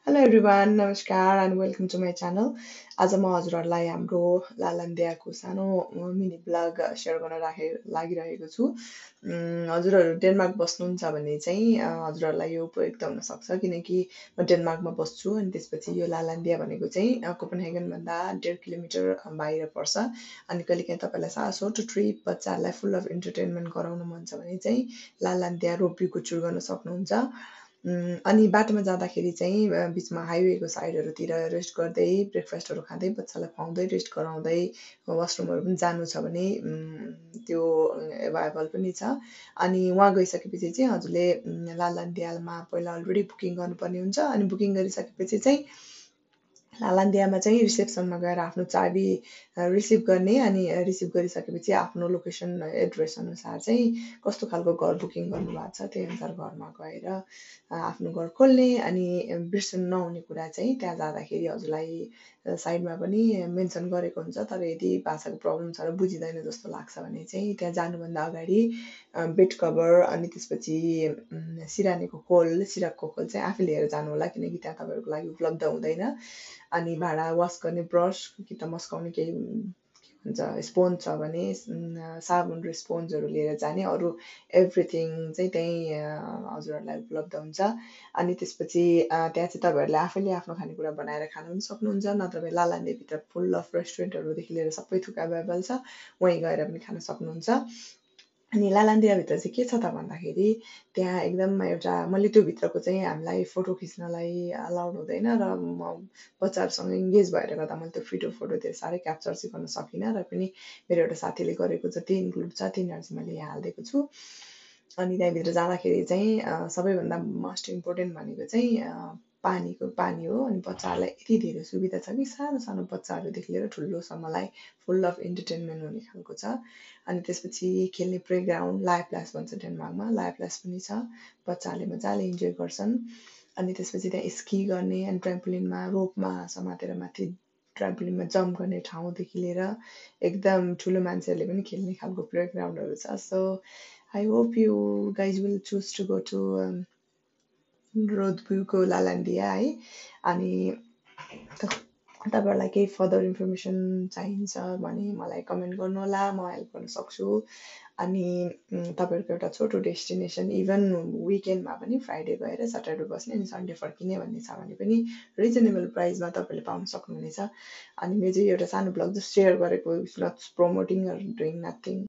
Hello everyone नमस्कार and welcome to my channel. आज म हजुरहरूलाई हाम्रो लालन्दियाको सानो मिनी ब्लग सेयर गर्न लागिरहेको छु। हजुरहरू डेनमार्क बस्नुहुन्छ भने चाहिँ हजुरहरूलाई यो उपयुक्त हुनसक्छ किनकि म डेनमार्कमा बस्छु अनि त्यसपछि यो लालन्दिया भनेको चाहिँ कोपनहेगनभन्दा 1.5 किलोमिटर बाहिर पर्छ। अनि कहिलेकाहीँ तपाईँलाई छोटो ट्रिप बच्चाहरूलाई फुल अफ इन्टरटेनमेन्ट गराउनु मन छ भने चाहिँ लालन्दिया रोपवेको चुज गर्न सक्नुहुन्छ। अनि बाटोमा जाँदाखेरि चाहिँ बिचमा हाइवेको साइडहरूतिर रेस्ट गर्दै ब्रेकफास्टहरू खाँदै बच्चालाई खुवाउँदै रेस्ट गराउँदै वासरुमहरू पनि जानु छ भने त्यो एभाइलेबल पनि छ। अनि वहाँ गइसकेपछि चाहिँ हजुरले लालन्दियामा पहिला अलरेडी बुकिङ गर्नुपर्ने हुन्छ। अनि बुकिङ गरिसकेपछि चाहिँ लालन्दियामा चाहिँ रिसेप्सनमा गएर आफ्नो चाबी रिसिभ गर्ने अनि रिसिभ गरिसकेपछि आफ्नो लोकेसन एड्रेस अनुसार चाहिँ कस्तो खालको घर बुकिङ गर्नुभएको छ त्यही अनुसार घरमा गएर आफ्नो घर खोल्ने। अनि बिर्सनु नहुने कुरा चाहिँ त्यहाँ जाँदाखेरि हजुरलाई साइडमा पनि मेन्सन गरेको हुन्छ, तर यदि भाषाको प्रब्लम छ र बुझिँदैन जस्तो लाग्छ भने चाहिँ त्यहाँ जानुभन्दा अगाडि बेड कभर अनि त्यसपछि सिरकको खोल चाहिँ आफै लिएर जानु होला किनकि त्यहाँ तपाईँहरूको लागि उपलब्ध हुँदैन। अनि भाँडा वास गर्ने ब्रस कि त मस्काउने केही के भन्छ स्पोन्ज छ भने साबुन र स्पोन्जहरू लिएर जाने, अरू एभ्रिथिङ चाहिँ त्यहीँ हजुरहरूलाई उपलब्ध हुन्छ। अनि त्यसपछि त्यहाँ चाहिँ तपाईँहरूले आफैले आफ्नो खानेकुरा बनाएर खानु पनि सक्नुहुन्छ, नत्र भए लालन्देभित्र फुल अफ रेस्टुरेन्टहरूदेखि लिएर सबै थुक एभाइलेबल छ, वहीँ गएर पनि खान सक्नुहुन्छ। अनि लालन्दियाभित्र चाहिँ के छ त भन्दाखेरि त्यहाँ एकदम एउटा मैले त्यो भित्रको चाहिँ हामीलाई फोटो खिच्नलाई अलाउड हुँदैन र म बच्चाहरूसँग इङ्गेज भएर गर्दा मैले त्यो फोटो त्यो साह्रै क्याप्चर चाहिँ गर्न सकिनँ, र पनि मेरो एउटा साथीले गरेको जति इन्क्लुड छ तिनीहरू चाहिँ मैले यहाँ हालिदिएको छु। अनि त्यहाँभित्र जाँदाखेरि चाहिँ सबैभन्दा मोस्ट इम्पोर्टेन्ट भनेको चाहिँ पानी हो। अनि बच्चाहरूलाई यति धेरै सुविधा छ कि सानो सानो बच्चाहरूदेखि लिएर ठुलोसम्मलाई फुल अफ इन्टरटेनमेन्ट हुने खालको छ। अनि त्यसपछि खेल्ने प्लेग्राउन्ड लायप्लास भन्छ डेनमार्कमा, लायप्लास पनि छ, बच्चाहरूले मजाले इन्जोय गर्छन्। अनि त्यसपछि त्यहाँ स्की गर्ने अनि ट्राम्पोलिनमा रोपमा समातेर माथि ट्राम्पोलिनमा जम्प गर्ने ठाउँदेखि लिएर एकदम ठुलो मान्छेहरूले पनि खेल्ने खालको प्लेग्राउन्डहरू छ। So I hope you guys will choose to go to Rodby Lalandia है। अनि तपाईँहरूलाई केही फर्दर इन्फर्मेसन चाहिन्छ भने मलाई कमेन्ट गर्नुहोला, म हेल्प गर्न सक्छु। अनि तपाईँहरूको एउटा छोटो डेस्टिनेसन इभन विकेन्डमा पनि फ्राइडे गएर स्याटरडे बस्ने अनि सन्डे फर्किने भन्ने छ भने पनि रिजनेबल प्राइसमा तपाईँले पाउन सक्नुहुनेछ। अनि मेरो चाहिँ एउटा सानो ब्लग जस्ट सेयर गरेको, it's not promoting or doing nothing.